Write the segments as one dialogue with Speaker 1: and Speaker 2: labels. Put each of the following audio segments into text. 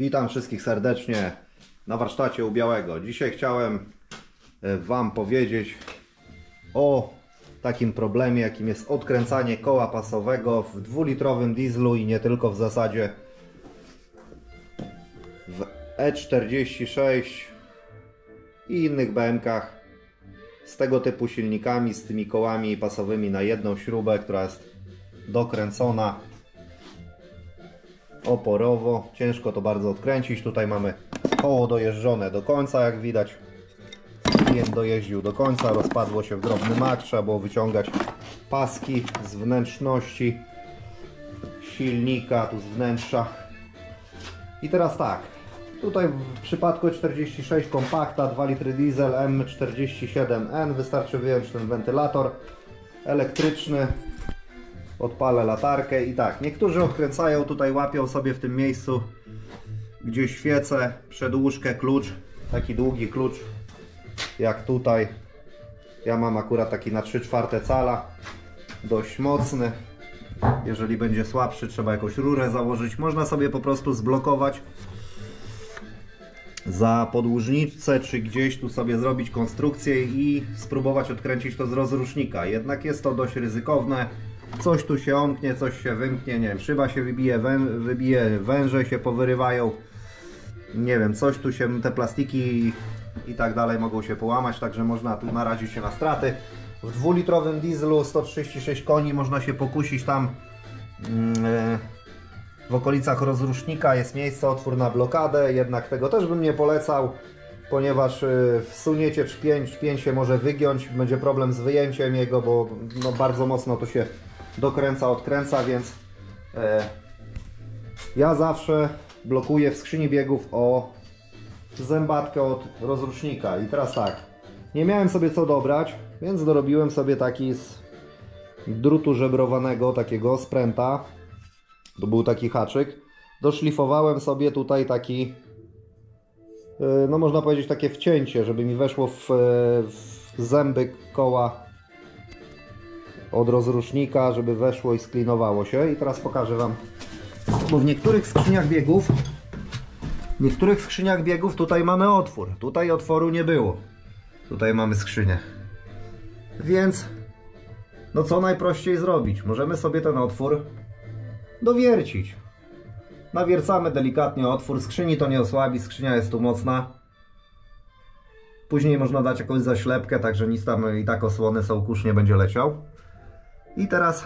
Speaker 1: Witam wszystkich serdecznie na warsztacie u Białego. Dzisiaj chciałem Wam powiedzieć o takim problemie, jakim jest odkręcanie koła pasowego w 2-litrowym dieslu i nie tylko w zasadzie, w E46 i innych BM-kach z tego typu silnikami, z tymi kołami pasowymi na jedną śrubę, która jest dokręcona oporowo. Ciężko to bardzo odkręcić. Tutaj mamy koło dojeżdżone do końca, jak widać. Klient dojeździł do końca, rozpadło się w drobny mak. Trzeba było wyciągać paski z wnętrzności silnika, tu z wnętrza. I teraz tak, tutaj w przypadku 46 kompakta 2 litry diesel M47N wystarczy wyjąć ten wentylator elektryczny. Odpalę latarkę i tak, niektórzy odkręcają, tutaj łapią sobie w tym miejscu, gdzie świecę, przedłużkę, klucz, taki długi klucz, jak tutaj. Ja mam akurat taki na 3/4 cala, dość mocny. Jeżeli będzie słabszy, trzeba jakąś rurę założyć. Można sobie po prostu zblokować za podłużnicę, czy gdzieś tu sobie zrobić konstrukcję i spróbować odkręcić to z rozrusznika. Jednak jest to dość ryzykowne. Coś tu się omknie, coś się wymknie, nie wiem, szyba się wybije, węże się powyrywają, nie wiem, coś tu się, te plastiki i tak dalej mogą się połamać, także można tu narazić się na straty. W 2-litrowym dieslu 136 koni można się pokusić tam w okolicach rozrusznika, jest miejsce, otwór na blokadę, jednak tego też bym nie polecał, ponieważ wsuniecie czpień się może wygiąć, będzie problem z wyjęciem jego, bo no, bardzo mocno to się dokręca, odkręca, więc ja zawsze blokuję w skrzyni biegów o zębatkę od rozrusznika. I teraz tak, nie miałem sobie co dobrać, więc dorobiłem sobie taki z drutu żebrowanego, takiego spręta. To był taki haczyk. Doszlifowałem sobie tutaj taki, no można powiedzieć takie wcięcie, żeby mi weszło w zęby koła od rozrusznika, żeby weszło i sklinowało się. I teraz pokażę Wam, bo w niektórych skrzyniach biegów tutaj mamy otwór, tutaj otworu nie było, tutaj mamy skrzynię, więc no co najprościej zrobić? Możemy sobie ten otwór dowiercić. Nawiercamy delikatnie otwór, skrzyni to nie osłabi, skrzynia jest tu mocna. Później można dać jakąś zaślepkę, także nic tam, i tak osłony są, kurz nie będzie leciał. I teraz,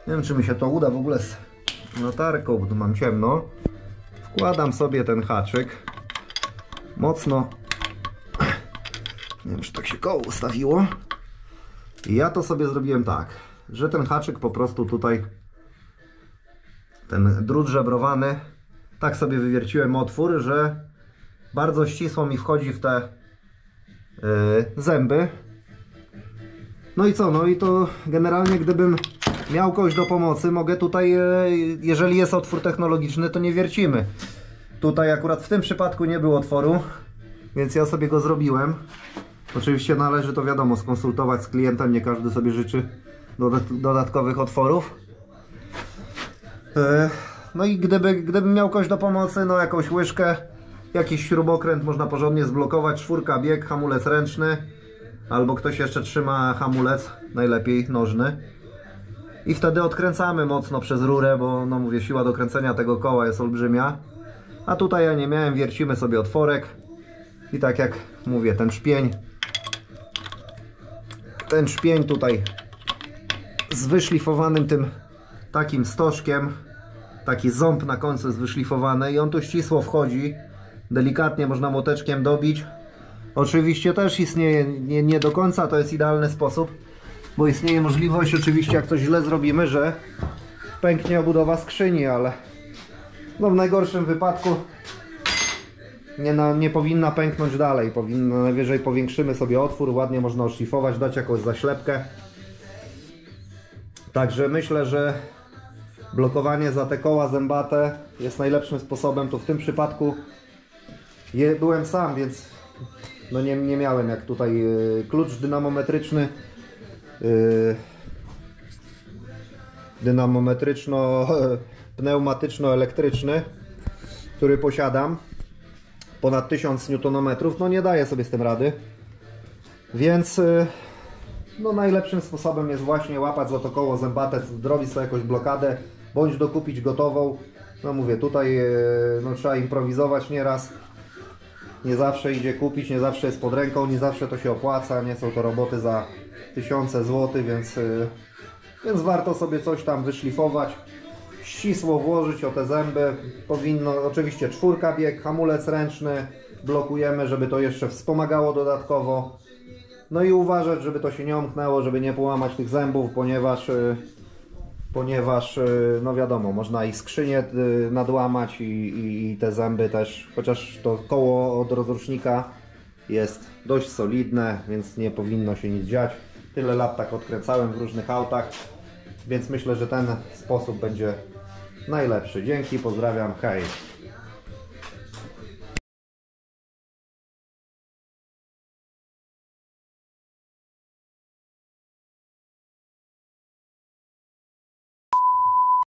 Speaker 1: nie wiem czy mi się to uda w ogóle z latarką, bo tu mam ciemno. Wkładam sobie ten haczyk mocno, nie wiem czy tak się koło ustawiło. I ja to sobie zrobiłem tak, że ten haczyk po prostu tutaj, ten drut żebrowany, tak sobie wywierciłem otwór, że bardzo ścisło mi wchodzi w te zęby. No i co? No i to generalnie gdybym miał kogoś do pomocy, mogę tutaj, jeżeli jest otwór technologiczny, to nie wiercimy. Tutaj akurat w tym przypadku nie było otworu, więc ja sobie go zrobiłem. Oczywiście należy to, wiadomo, skonsultować z klientem, nie każdy sobie życzy dodatkowych otworów. No i gdybym miał kogoś do pomocy, no jakąś łyżkę, jakiś śrubokręt można porządnie zblokować, 4 bieg, hamulec ręczny, albo ktoś jeszcze trzyma hamulec, najlepiej nożny. I wtedy odkręcamy mocno przez rurę, bo no mówię, siła do kręcenia tego koła jest olbrzymia. A tutaj ja nie miałem, wiercimy sobie otworek. I tak jak mówię, ten szpień tutaj z wyszlifowanym tym takim stożkiem, taki ząb na końcu jest wyszlifowany i on tu ścisło wchodzi. Delikatnie można młoteczkiem dobić. Oczywiście też istnieje, nie do końca to jest idealny sposób, bo istnieje możliwość, oczywiście jak coś źle zrobimy, że pęknie obudowa skrzyni, ale no w najgorszym wypadku nie powinna pęknąć dalej, najwyżej powiększymy sobie otwór, ładnie można oszlifować, dać jakąś zaślepkę. Także myślę, że blokowanie za te koła zębate jest najlepszym sposobem. To w tym przypadku byłem sam, więc no nie miałem jak tutaj klucz dynamometryczny, dynamometryczno-pneumatyczno-elektryczny. który posiadam, ponad 1000 Nm, no nie daje sobie z tym rady. Więc no najlepszym sposobem jest właśnie łapać za to koło zębate, zrobić sobie jakąś blokadę, bądź dokupić gotową. No mówię, tutaj no, trzeba improwizować nieraz. Nie zawsze idzie kupić, nie zawsze jest pod ręką, nie zawsze to się opłaca, nie są to roboty za tysiące złotych, więc warto sobie coś tam wyszlifować, ścisło włożyć o te zęby. Powinno, oczywiście 4 bieg, hamulec ręczny, blokujemy, żeby to jeszcze wspomagało dodatkowo. No i uważać, żeby to się nie omknęło, żeby nie połamać tych zębów, ponieważ no wiadomo, można i skrzynię nadłamać i te zęby też, chociaż to koło od rozrusznika jest dość solidne, więc nie powinno się nic dziać. Tyle lat tak odkręcałem w różnych autach, więc myślę, że ten sposób będzie najlepszy. Dzięki, pozdrawiam, hej!